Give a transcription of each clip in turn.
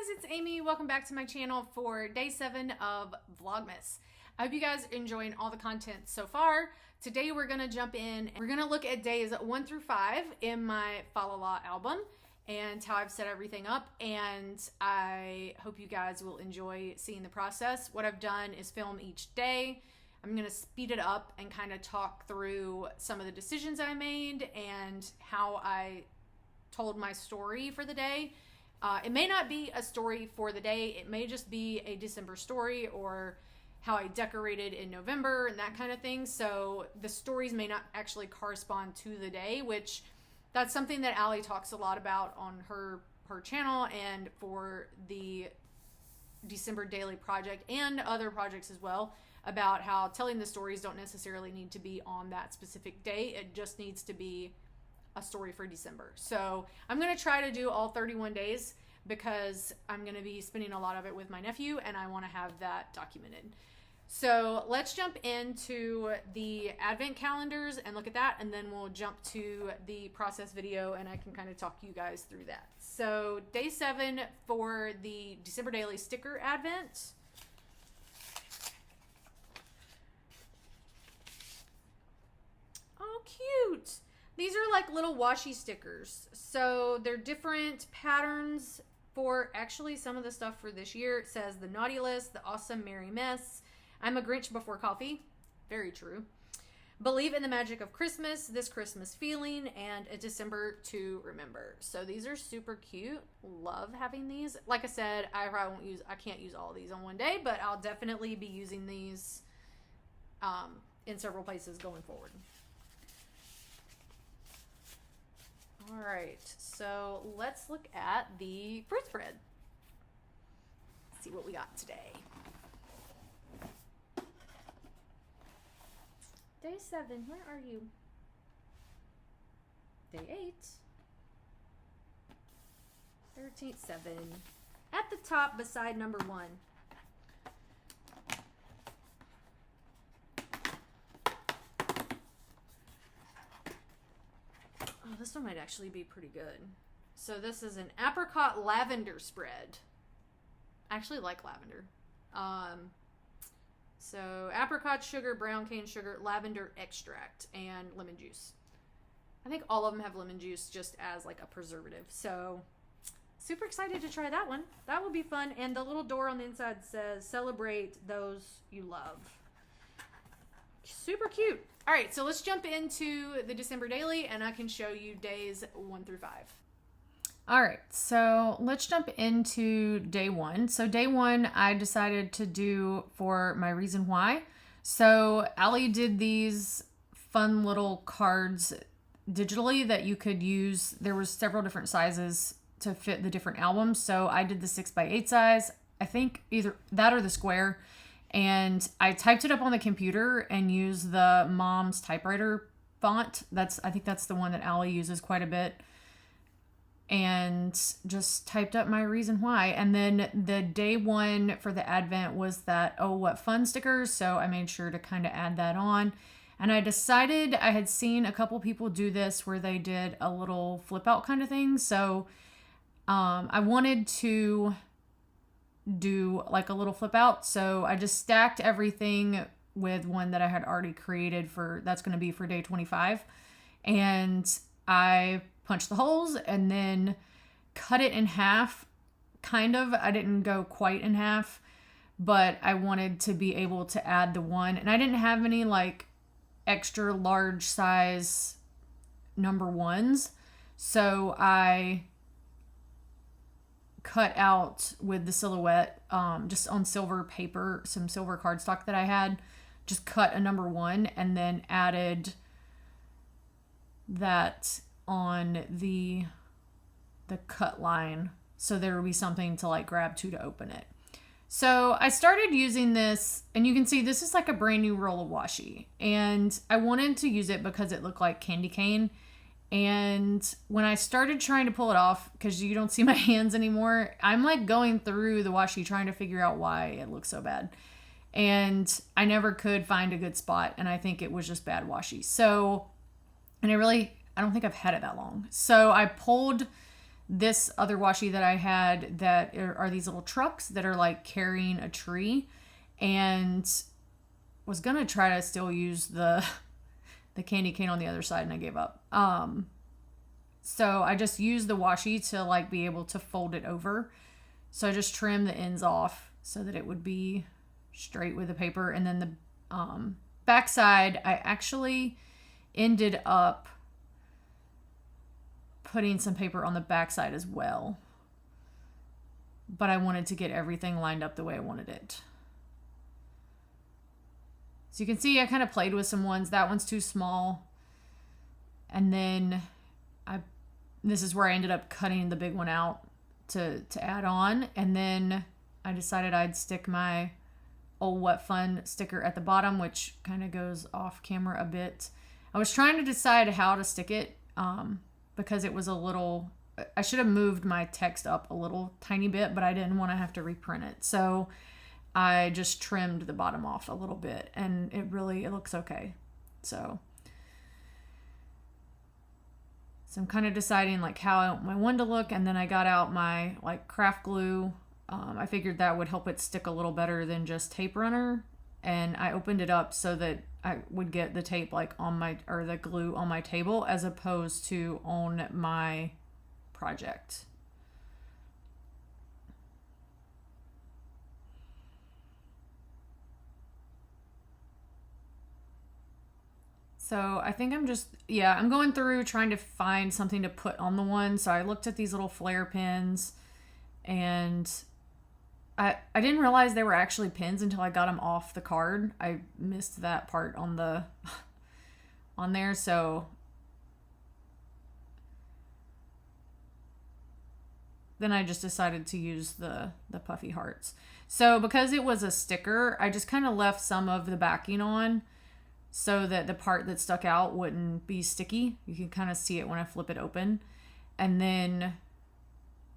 guys, it's Amy. Welcome back to my channel for day 7 of Vlogmas. I hope you guys are enjoying all the content so far. Today we're going to jump in and we're going to look at days 1 through 5 in my Fa La La album and how I've set everything up, and I hope you guys will enjoy seeing the process. What I've done is film each day. I'm going to speed it up and kind of talk through some of the decisions I made and how I told my story for the day. It may not be a story for the day. It may just be a December story or how I decorated in November and that kind of thing. So the stories may not actually correspond to the day, which that's something that Allie talks a lot about on her channel and for the December daily project and other projects as well, about how telling the stories don't necessarily need to be on that specific day. It just needs to be a story for December. So I'm going to try to do all 31 days because I'm going to be spending a lot of it with my nephew and I want to have that documented. So let's jump into the advent calendars and look at that, and then we'll jump to the process video and I can kind of talk you guys through that. So day 7 for the December daily sticker advent. Oh, cute. These are like little washi stickers. So they're different patterns for actually some of the stuff for this year. It says the naughty list, the awesome merry mess, I'm a Grinch before coffee. Very true. Believe in the magic of Christmas, this Christmas feeling, and a December to remember. So these are super cute. Love having these. Like I said, I can't use all of these on one day, but I'll definitely be using these in several places going forward. All right, so let's look at the fruit spread. Let's see what we got today. Day 7, where are you? Day 8. 13th 7. At the top beside number 1. Oh, this one might actually be pretty good. So this is an apricot lavender spread. I actually like lavender. So apricot sugar, brown cane sugar, lavender extract, and lemon juice. I think all of them have lemon juice just as like a preservative. So super excited to try that one. That will be fun. And the little door on the inside says, celebrate those you love. Super cute. All right, so let's jump into the December daily and I can show you days 1 through 5. All right, so let's jump into day 1. So day 1, I decided to do for my reason why. So Allie did these fun little cards digitally that you could use. There was several different sizes to fit the different albums. So I did the 6x8 size. I think either that or the square. And I typed it up on the computer and used the mom's typewriter font. I think that's the one that Allie uses quite a bit. And just typed up my reason why. And then the day 1 for the advent was that oh what fun stickers, so I made sure to kind of add that on. And I decided, I had seen a couple people do this where they did a little flip out kind of thing, so I wanted to do like a little flip out, so I just stacked everything with one that I had already created that's going to be for day 25, and I punched the holes and then cut it in half, kind of. I didn't go quite in half, but I wanted to be able to add the one, and I didn't have any like extra large size number 1s, so I cut out with the silhouette just on silver paper, some silver cardstock that I had, just cut a number 1 and then added that on the cut line, so there would be something to like grab to open it. So I started using this, and you can see this is like a brand new roll of washi, and I wanted to use it because it looked like candy cane. And when I started trying to pull it off, because you don't see my hands anymore, I'm like going through the washi trying to figure out why it looks so bad. And I never could find a good spot, and I think it was just bad washi. So, and I don't think I've had it that long. So I pulled this other washi that I had that are these little trucks that are like carrying a tree, and was going to try to still use the candy cane on the other side, and I gave up. So I just used the washi to like be able to fold it over. So I just trimmed the ends off so that it would be straight with the paper. And then the back side, I actually ended up putting some paper on the back side as well. But I wanted to get everything lined up the way I wanted it. So you can see I kind of played with some ones. That one's too small. And then this is where I ended up cutting the big one out to add on. And then I decided I'd stick my old What Fun sticker at the bottom, which kind of goes off camera a bit. I was trying to decide how to stick it because it was a little, I should have moved my text up a little tiny bit, but I didn't want to have to reprint it. So I just trimmed the bottom off a little bit, and it looks okay. So I'm kind of deciding like how I want my one to look, and then I got out my like craft glue. I figured that would help it stick a little better than just tape runner, and I opened it up so that I would get the tape like on my, or the glue on my table as opposed to on my project. So I think I'm going through trying to find something to put on the one. So I looked at these little flare pins, and I didn't realize they were actually pins until I got them off the card. I missed that part on there. So then I just decided to use the puffy hearts. So because it was a sticker, I just kind of left some of the backing on, so that the part that stuck out wouldn't be sticky. You can kind of see it when I flip it open. And then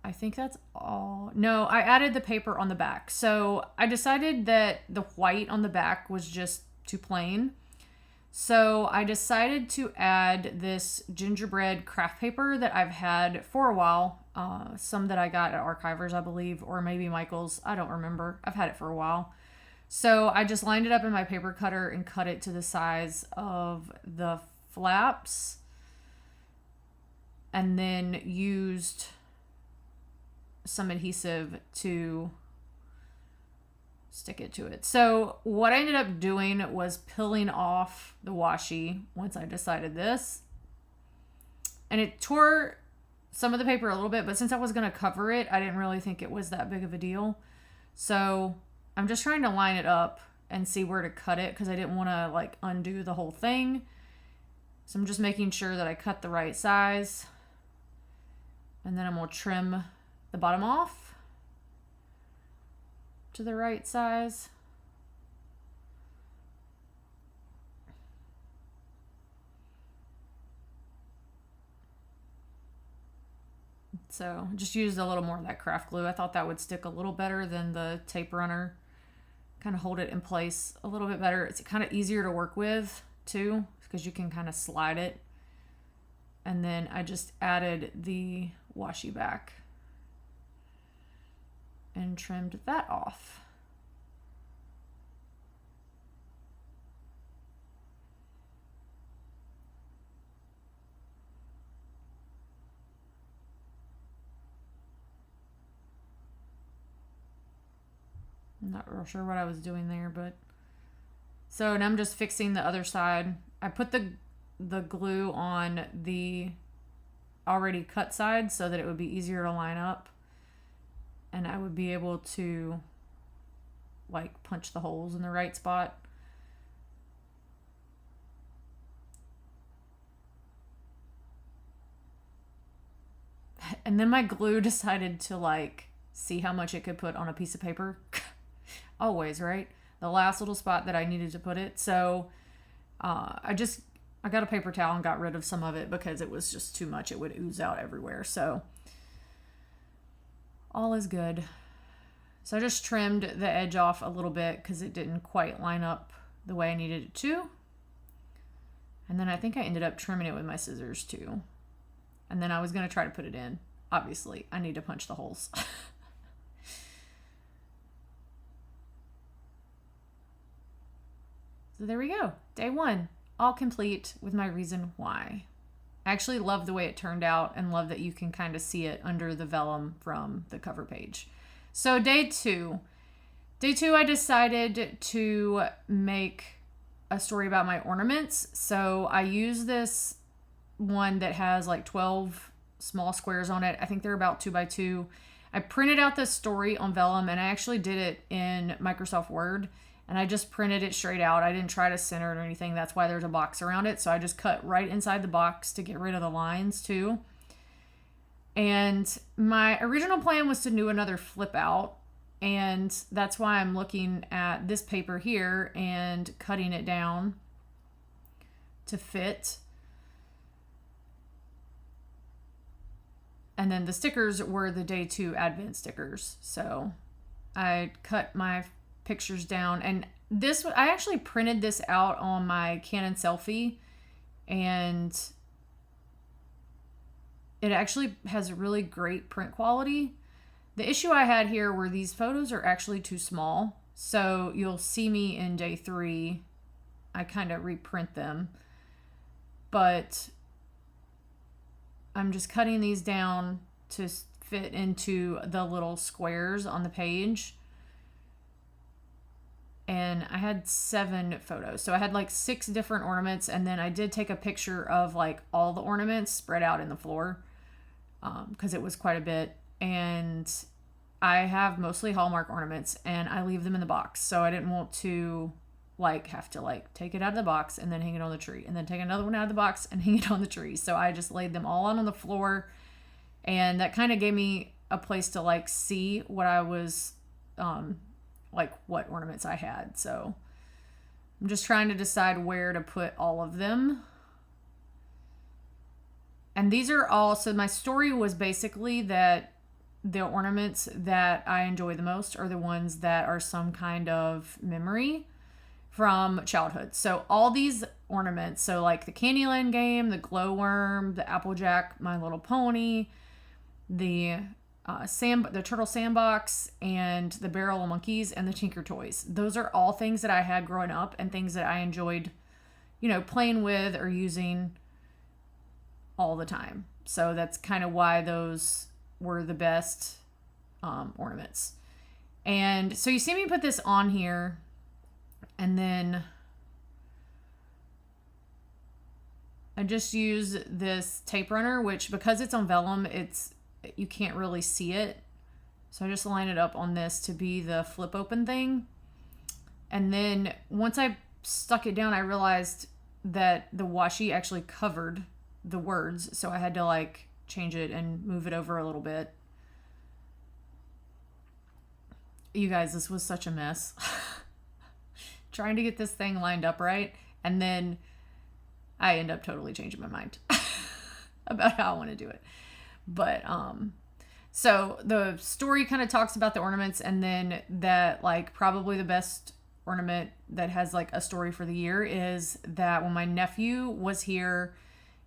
I think that's all. No, I added the paper on the back. So I decided that the white on the back was just too plain. So I decided to add this gingerbread craft paper that I've had for a while. Some that I got at Archivers, I believe, or maybe Michael's. I don't remember. I've had it for a while. So I just lined it up in my paper cutter and cut it to the size of the flaps, and then used some adhesive to stick it to it. So what I ended up doing was peeling off the washi once I decided this, and it tore some of the paper a little bit, but since I was going to cover it, I didn't really think it was that big of a deal. So I'm just trying to line it up and see where to cut it, because I didn't want to like undo the whole thing. So I'm just making sure that I cut the right size, and then I'm going to trim the bottom off to the right size. So just used a little more of that craft glue. I thought that would stick a little better than the tape runner. Kind of hold it in place a little bit better. It's kind of easier to work with too, because you can kind of slide it. And then I just added the washi back and trimmed that off. I'm not real sure what I was doing there, but so, and I'm just fixing the other side. I put the glue on the already cut side so that it would be easier to line up, and I would be able to like punch the holes in the right spot. And then my glue decided to like see how much it could put on a piece of paper. Always, right? The last little spot that I needed to put it. So I got a paper towel and got rid of some of it because it was just too much. It would ooze out everywhere. So all is good. So I just trimmed the edge off a little bit because it didn't quite line up the way I needed it to. And then I think I ended up trimming it with my scissors too. And then I was going to try to put it in. obviously I need to punch the holes. So there we go. Day 1, all complete with my reason why. I actually love the way it turned out and love that you can kind of see it under the vellum from the cover page. So day 2. Day 2, I decided to make a story about my ornaments. So I use this one that has like 12 small squares on it. I think they're about 2 by 2. I printed out this story on vellum, and I actually did it in Microsoft Word. And I just printed it straight out. I didn't try to center it or anything. That's why there's a box around it. So I just cut right inside the box to get rid of the lines too. And my original plan was to do another flip out. And that's why I'm looking at this paper here and cutting it down to fit. And then the stickers were the day 2 Advent stickers. So I cut my pictures down, and this, I actually printed this out on my Canon Selfie, and it actually has really great print quality. The issue I had here were these photos are actually too small, so you'll see me in day 3 I kind of reprint them, but I'm just cutting these down to fit into the little squares on the page. And I had 7 photos. So I had like 6 different ornaments, and then I did take a picture of like all the ornaments spread out in the floor, because it was quite a bit. And I have mostly Hallmark ornaments, and I leave them in the box. So I didn't want to like have to like take it out of the box and then hang it on the tree, and then take another one out of the box and hang it on the tree. So I just laid them all out on the floor, and that kind of gave me a place to like see what I was like what ornaments I had. So I'm just trying to decide where to put all of them. And these are all, so my story was basically that the ornaments that I enjoy the most are the ones that are some kind of memory from childhood. So all these ornaments, so like the Candyland game, the glowworm, the Applejack, My Little Pony, the Turtle Sandbox, and the Barrel of Monkeys, and the Tinker Toys. Those are all things that I had growing up and things that I enjoyed, you know, playing with or using all the time. So that's kind of why those were the best ornaments. And so you see me put this on here, and then I just use this tape runner, which because it's on vellum, you can't really see it. So I just line it up on this to be the flip open thing. And then once I stuck it down, I realized that the washi actually covered the words. So I had to like change it and move it over a little bit. You guys, this was such a mess. Trying to get this thing lined up right. And then I end up totally changing my mind about how I want to do it. But so the story kind of talks about the ornaments, and then that like probably the best ornament that has like a story for the year is that when my nephew was here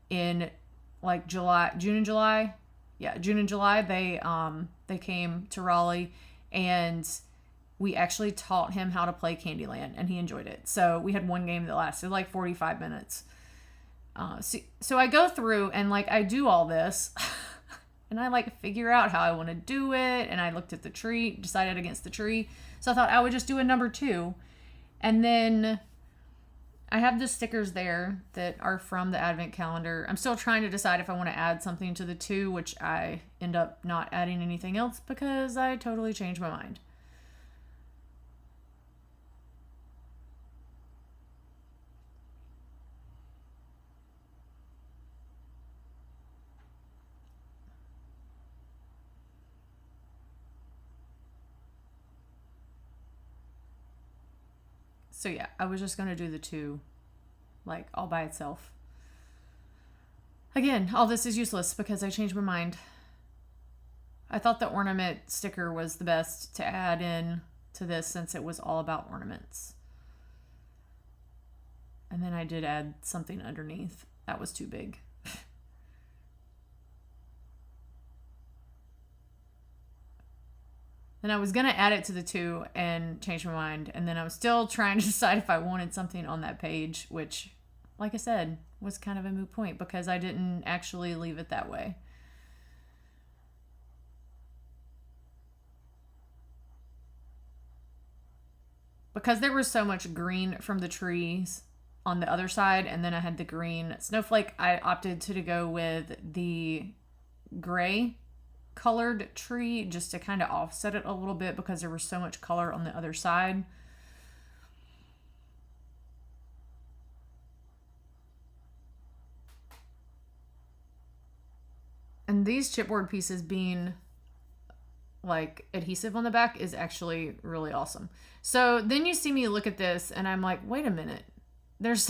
in like June and July, they came to Raleigh, and we actually taught him how to play Candyland, and he enjoyed it. So we had one game that lasted like 45 minutes. So I go through and like I do all this. And I like figure out how I want to do it. And I looked at the tree, decided against the tree. So I thought I would just do a number 2. And then I have the stickers there that are from the Advent calendar. I'm still trying to decide if I want to add something to the 2, which I end up not adding anything else because I totally changed my mind. So yeah, I was just going to do the 2, like, all by itself. Again, all this is useless because I changed my mind. I thought the ornament sticker was the best to add in to this since it was all about ornaments. And then I did add something underneath. That was too big. Then I was going to add it to the 2 and change my mind. And then I was still trying to decide if I wanted something on that page, which, like I said, was kind of a moot point because I didn't actually leave it that way. Because there was so much green from the trees on the other side, and then I had the green snowflake, I opted to go with the gray colored tree just to kind of offset it a little bit because there was so much color on the other side. And these chipboard pieces being like adhesive on the back is actually really awesome. So then you see me look at this and I'm like, wait a minute, there's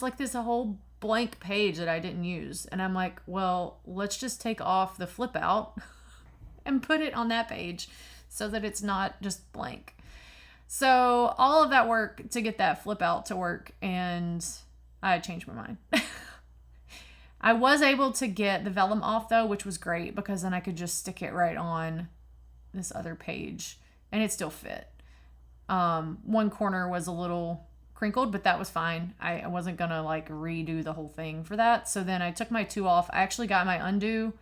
like this whole blank page that I didn't use. And I'm like, well, let's just take off the flip out and put it on that page so that it's not just blank. So all of that work to get that flip out to work, and I changed my mind. I was able to get the vellum off though, which was great because then I could just stick it right on this other page and it still fit. One corner was a little crinkled, but that was fine. I wasn't gonna like redo the whole thing for that. So then I took my 2 off. I actually got my undo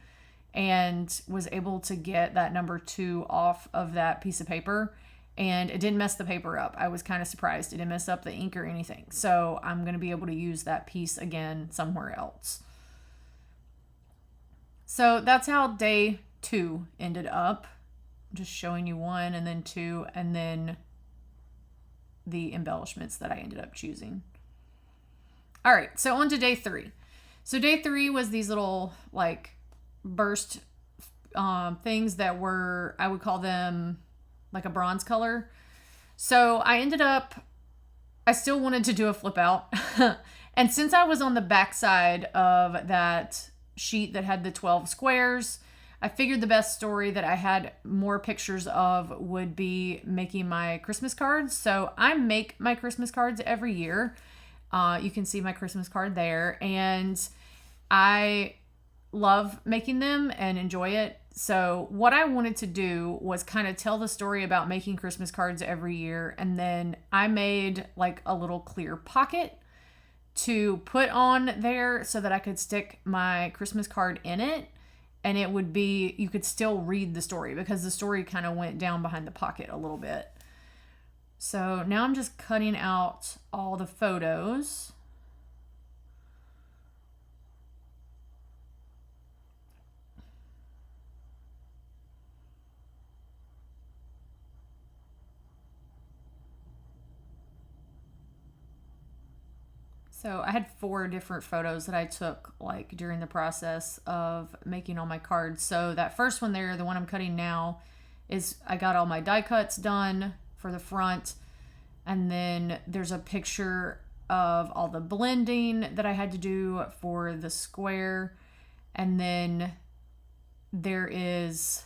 and was able to get that number 2 off of that piece of paper, and it didn't mess the paper up. I was kind of surprised. It didn't mess up the ink or anything. So I'm going to be able to use that piece again somewhere else. So that's how day 2 ended up. Just showing you 1 and then 2 and then the embellishments that I ended up choosing. All right, so on to day 3. So day 3 was these little like burst things that were, I would call them like a bronze color. So I still wanted to do a flip out. And since I was on the back side of that sheet that had the 12 squares, I figured the best story that I had more pictures of would be making my Christmas cards. So I make my Christmas cards every year. You can see my Christmas card there, and I love making them and enjoy it. So what I wanted to do was kind of tell the story about making Christmas cards every year. And then I made like a little clear pocket to put on there so that I could stick my Christmas card in it. And it would be, you could still read the story because the story kind of went down behind the pocket a little bit. So now I'm just cutting out all the photos. So I had 4 different photos that I took like during the process of making all my cards. So that first one there, the one I'm cutting now, is I got all my die cuts done for the front. And then there's a picture of all the blending that I had to do for the square. And then there is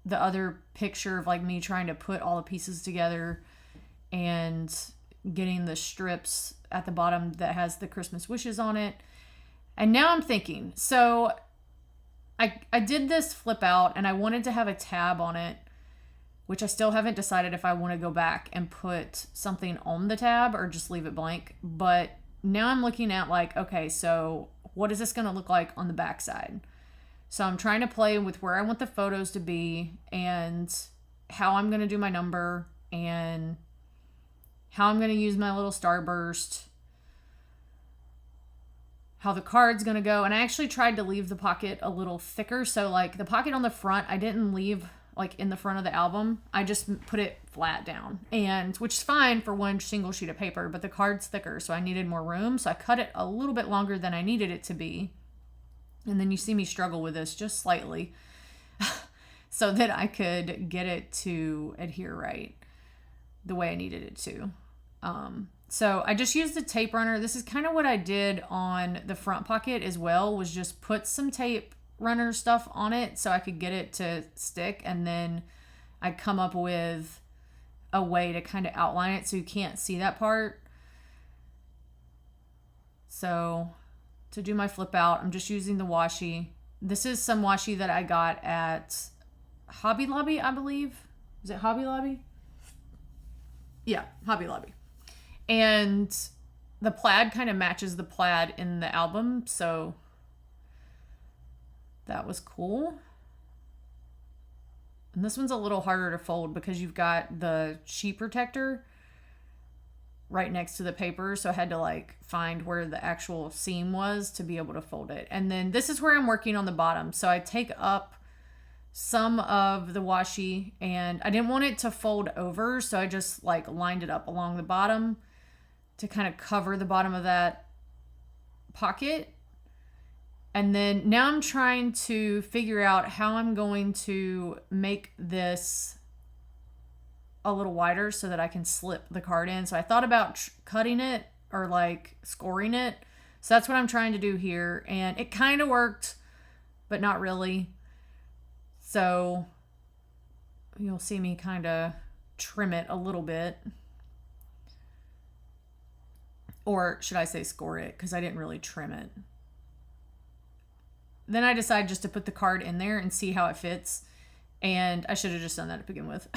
the other picture of like me trying to put all the pieces together and getting the strips at the bottom that has the Christmas wishes on it. And now I'm thinking, so I did this flip out and I wanted to have a tab on it, which I still haven't decided if I want to go back and put something on the tab or just leave it blank. But now I'm looking at like, okay, so what is this going to look like on the back side? So I'm trying to play with where I want the photos to be and how I'm going to do my number and how I'm going to use my little starburst, how the card's going to go. And I actually tried to leave the pocket a little thicker. So like the pocket on the front, I didn't leave like in the front of the album. I just put it flat down, and which is fine for one single sheet of paper, but the card's thicker. So I needed more room. So I cut it a little bit longer than I needed it to be. And then you see me struggle with this just slightly so that I could get it to adhere right the way I needed it to. So I just used the tape runner. This is kind of what I did on the front pocket as well, was just put some tape runner stuff on it so I could get it to stick. And then I come up with a way to kind of outline it so you can't see that part. So to do my flip out, I'm just using the washi. This is some washi that I got at Hobby Lobby, I believe. Is it Hobby Lobby? Yeah, Hobby Lobby. And the plaid kind of matches the plaid in the album, so that was cool. And this one's a little harder to fold because you've got the sheet protector right next to the paper, so I had to like find where the actual seam was to be able to fold it. And then this is where I'm working on the bottom. So I take up some of the washi, and I didn't want it to fold over, so I just like lined it up along the bottom to kind of cover the bottom of that pocket. And then now I'm trying to figure out how I'm going to make this a little wider so that I can slip the card in. So I thought about cutting it or like scoring it. So that's what I'm trying to do here. And it kind of worked, but not really. So you'll see me kind of trim it a little bit. Or should I say score it? Because I didn't really trim it. Then I decided just to put the card in there and see how it fits. And I should have just done that to begin with.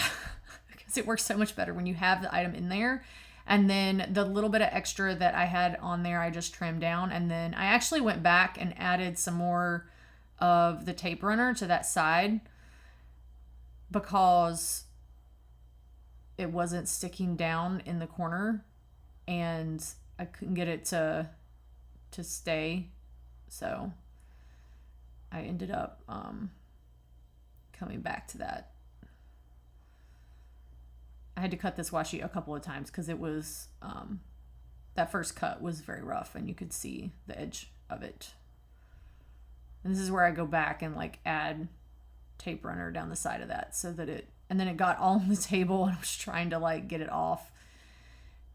Because it works so much better when you have the item in there. And then the little bit of extra that I had on there, I just trimmed down. And then I actually went back and added some more of the tape runner to that side because it wasn't sticking down in the corner and I couldn't get it to stay. So I ended up coming back to that. I had to cut this washi a couple of times because it was, that first cut was very rough and you could see the edge of it. And this is where I go back and like add tape runner down the side of that so that and then it got all on the table and I was trying to like get it off.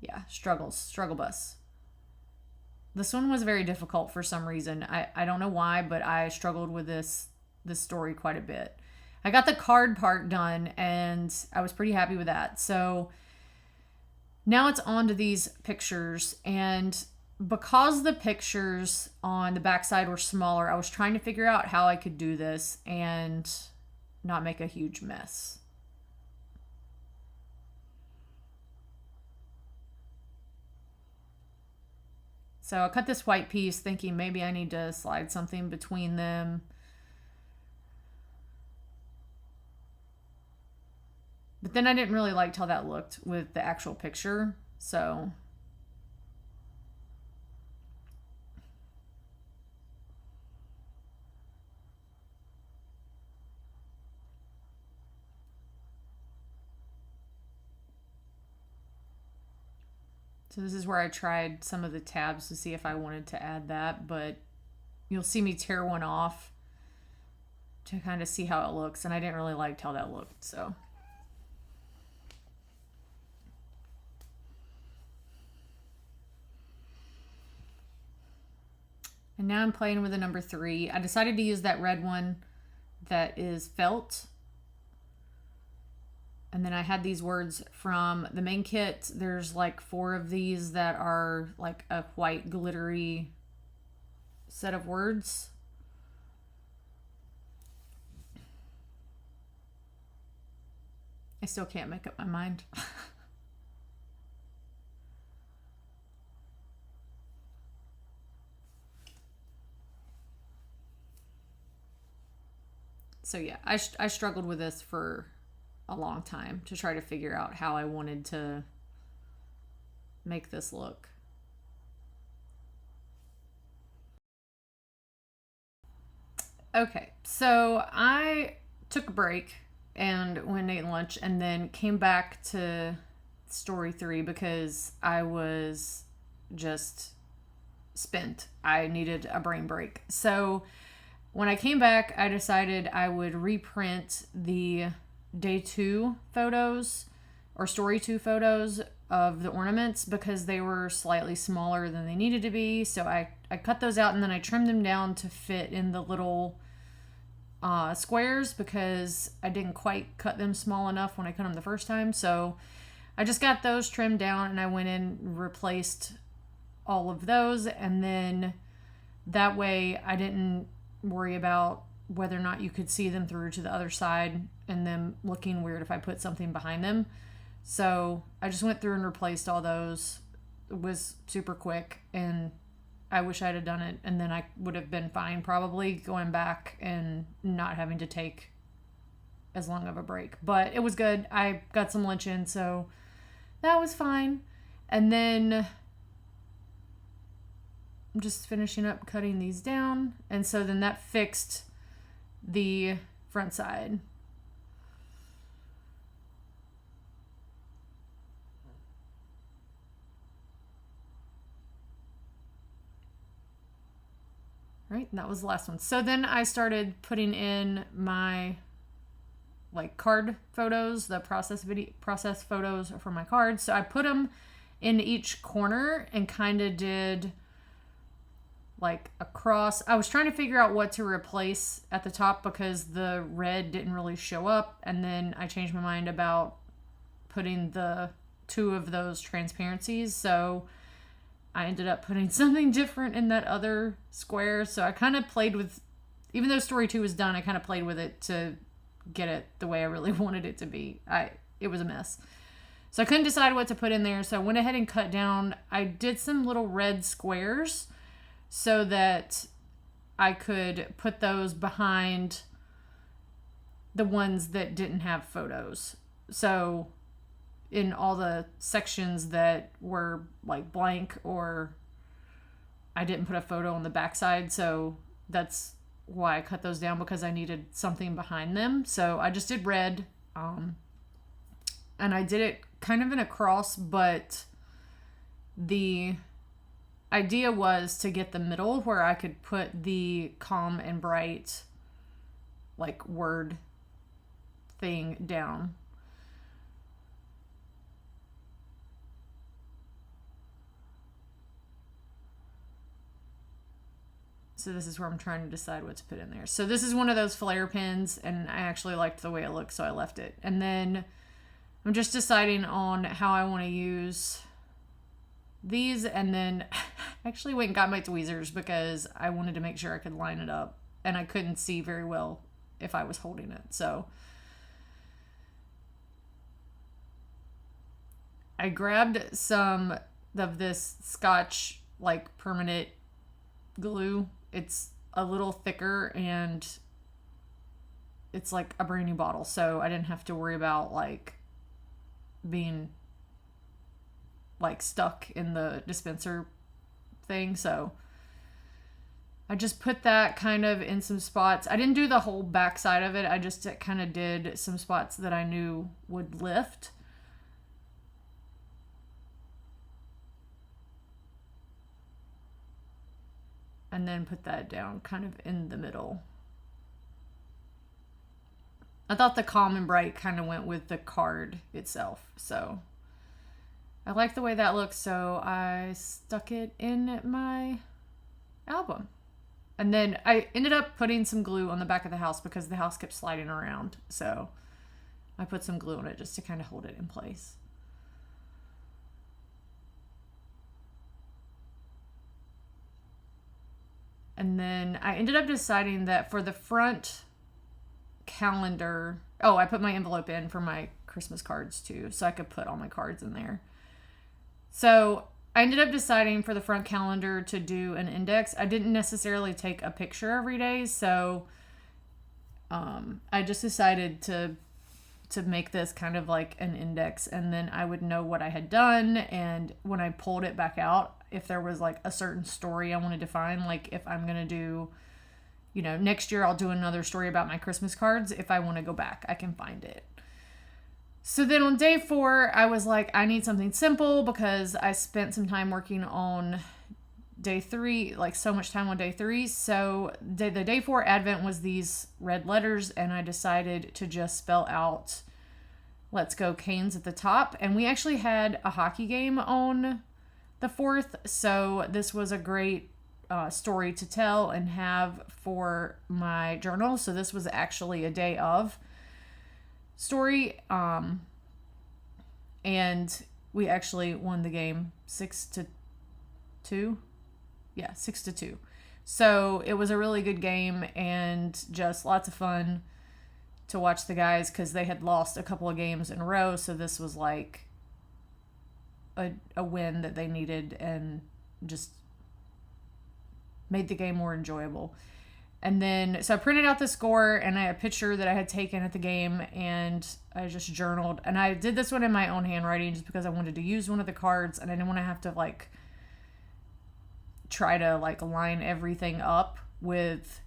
Yeah, struggle bus. This one was very difficult for some reason. I don't know why, but I struggled with this story quite a bit. I got the card part done and I was pretty happy with that. So now it's on to these pictures, and because the pictures on the backside were smaller, I was trying to figure out how I could do this and not make a huge mess. So I cut this white piece thinking maybe I need to slide something between them. But then I didn't really like how that looked with the actual picture. So this is where I tried some of the tabs to see if I wanted to add that, but you'll see me tear one off to kind of see how it looks, and I didn't really like how that looked, so. And now I'm playing with the number 3. I decided to use that red one that is felt. And then I had these words from the main kit. There's like 4 of these that are like a white glittery set of words. I still can't make up my mind. So yeah, I struggled with this for a long time to try to figure out how I wanted to make this look. Okay, so I took a break and went and ate lunch and then came back to story 3 because I was just spent. I needed a brain break. So when I came back, I decided I would reprint the day 2 photos or story 2 photos of the ornaments because they were slightly smaller than they needed to be. So I cut those out and then I trimmed them down to fit in the little squares because I didn't quite cut them small enough when I cut them the first time. So I just got those trimmed down and I went in and replaced all of those, and then that way I didn't worry about whether or not you could see them through to the other side and them looking weird if I put something behind them. So I just went through and replaced all those. It was super quick, and I wish I'd have done it, and then I would have been fine probably going back and not having to take as long of a break. But it was good. I got some lunch in, so that was fine. And then I'm just finishing up cutting these down, and so then that fixed the front side. Right, and that was the last one. So then I started putting in my like card photos, the process photos for my cards. So I put them in each corner and kind of did like a cross. I was trying to figure out what to replace at the top because the red didn't really show up, and then I changed my mind about putting the 2 of those transparencies. So I ended up putting something different in that other square. So I kind of played with, even though story 2 was done, I kind of played with it to get it the way I really wanted it to be. It was a mess. So I couldn't decide what to put in there. So I went ahead and cut down. I did some little red squares so that I could put those behind the ones that didn't have photos. So in all the sections that were like blank, or I didn't put a photo on the backside. So that's why I cut those down, because I needed something behind them. So I just did red, and I did it kind of in a cross, but the idea was to get the middle where I could put the calm and bright like word thing down. So this is where I'm trying to decide what to put in there. So this is one of those flare pins, and I actually liked the way it looked, so I left it. And then I'm just deciding on how I want to use these, and then I actually went and got my tweezers because I wanted to make sure I could line it up, and I couldn't see very well if I was holding it. So I grabbed some of this Scotch like permanent glue. It's a little thicker, and it's like a brand new bottle, so I didn't have to worry about like being like stuck in the dispenser thing. So I just put that kind of in some spots. I didn't do the whole back side of it. I just kind of did some spots that I knew would lift. And then put that down kind of in the middle. I thought the calm and bright kind of went with the card itself. So I like the way that looks, so I stuck it in my album. And then I ended up putting some glue on the back of the house because the house kept sliding around. So I put some glue on it just to kind of hold it in place. And then I ended up deciding that for the front calendar, I put my envelope in for my Christmas cards too, so I could put all my cards in there. So I ended up deciding for the front calendar to do an index. I didn't necessarily take a picture every day, so I just decided to make this kind of like an index, and then I would know what I had done, and when I pulled it back out, if there was like a certain story I wanted to find, like if I'm going to do, next year I'll do another story about my Christmas cards. If I want to go back, I can find it. So then on day 4, I was like, I need something simple because I spent some time working on day 3, like so much time on day 3. So the day 4 advent was these red letters, and I decided to just spell out "Let's Go Canes" at the top. And we actually had a hockey game on the 4th, so this was a great story to tell and have for my journal. So this was actually a day of story, and we actually won the game 6-2. Yeah, 6-2. So it was a really good game and just lots of fun to watch the guys because they had lost a couple of games in a row. So this was like a win that they needed and just made the game more enjoyable. And then, so I printed out the score and I had a picture that I had taken at the game and I just journaled. And I did this one in my own handwriting just because I wanted to use one of the cards and I didn't want to have to like try to like line everything up with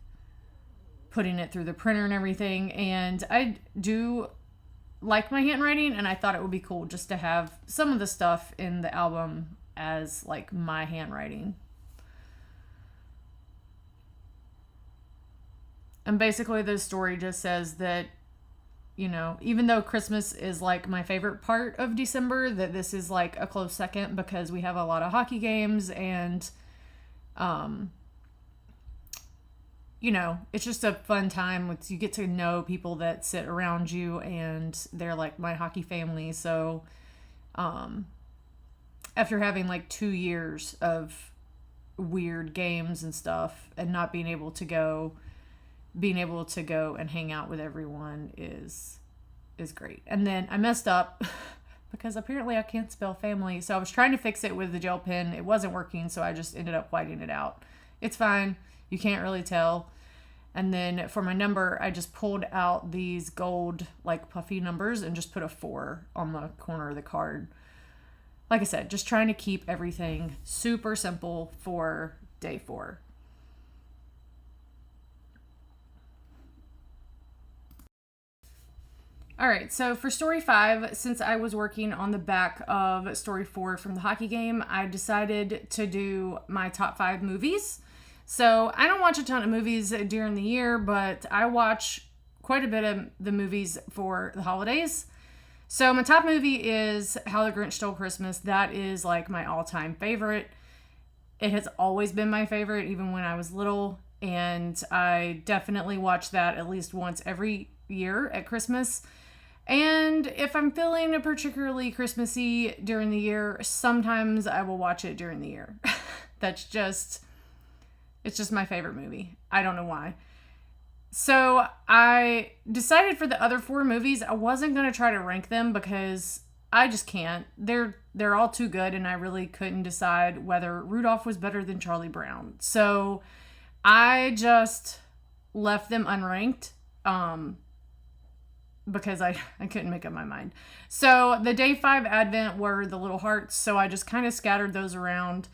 putting it through the printer and everything. And I do like my handwriting and I thought it would be cool just to have some of the stuff in the album as like my handwriting. And basically the story just says that, you know, even though Christmas is like my favorite part of December, that this is like a close second because we have a lot of hockey games and, you know, it's just a fun time with, you get to know people that sit around you and they're like my hockey family. So, after having like 2 years of weird games and stuff and not being able to go and hang out with everyone is great. And then I messed up because apparently I can't spell family. So I was trying to fix it with the gel pen. It wasn't working, so I just ended up whiting it out. It's fine. You can't really tell. And then for my number, I just pulled out these gold like puffy numbers and just put a 4 on the corner of the card. Like I said, just trying to keep everything super simple for day 4. All right, so for story 5, since I was working on the back of story 4 from the hockey game, I decided to do my top 5 movies. So I don't watch a ton of movies during the year, but I watch quite a bit of the movies for the holidays. So my top movie is How the Grinch Stole Christmas. That is like my all-time favorite. It has always been my favorite, even when I was little. And I definitely watch that at least once every year at Christmas. And if I'm feeling particularly Christmassy during the year, sometimes I will watch it during the year. It's just my favorite movie. I don't know why. So I decided for the other 4 movies, I wasn't going to try to rank them because I just can't. They're all too good and I really couldn't decide whether Rudolph was better than Charlie Brown. So I just left them unranked. Because I couldn't make up my mind. So the day 5 advent were the little hearts. So I just kind of scattered those around.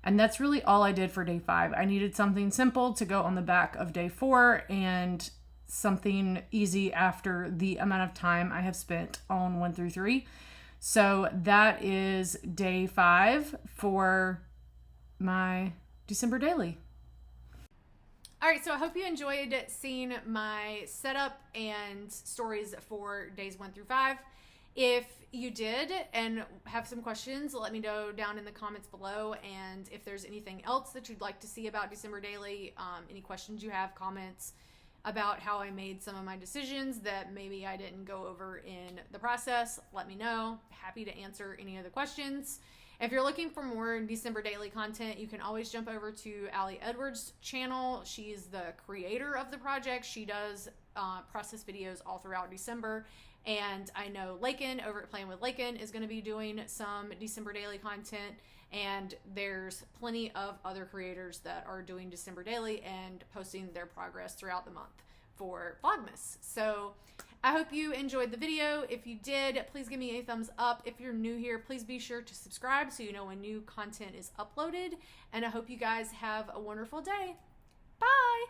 And that's really all I did for day 5. I needed something simple to go on the back of day 4 and something easy after the amount of time I have spent on 1 through 3. So that is day 5 for my December daily. All right, so I hope you enjoyed seeing my setup and stories for days 1 through 5. If you did and have some questions, let me know down in the comments below. And if there's anything else that you'd like to see about December Daily, any questions you have, comments about how I made some of my decisions that maybe I didn't go over in the process, let me know. Happy to answer any of the questions. If you're looking for more December Daily content, you can always jump over to Allie Edwards' channel. She's the creator of the project. She does process videos all throughout December. And I know Lakin over at Playing with Lakin is going to be doing some December Daily content. And there's plenty of other creators that are doing December Daily and posting their progress throughout the month for Vlogmas. So I hope you enjoyed the video. If you did, please give me a thumbs up. If you're new here, please be sure to subscribe so you know when new content is uploaded. And I hope you guys have a wonderful day. Bye!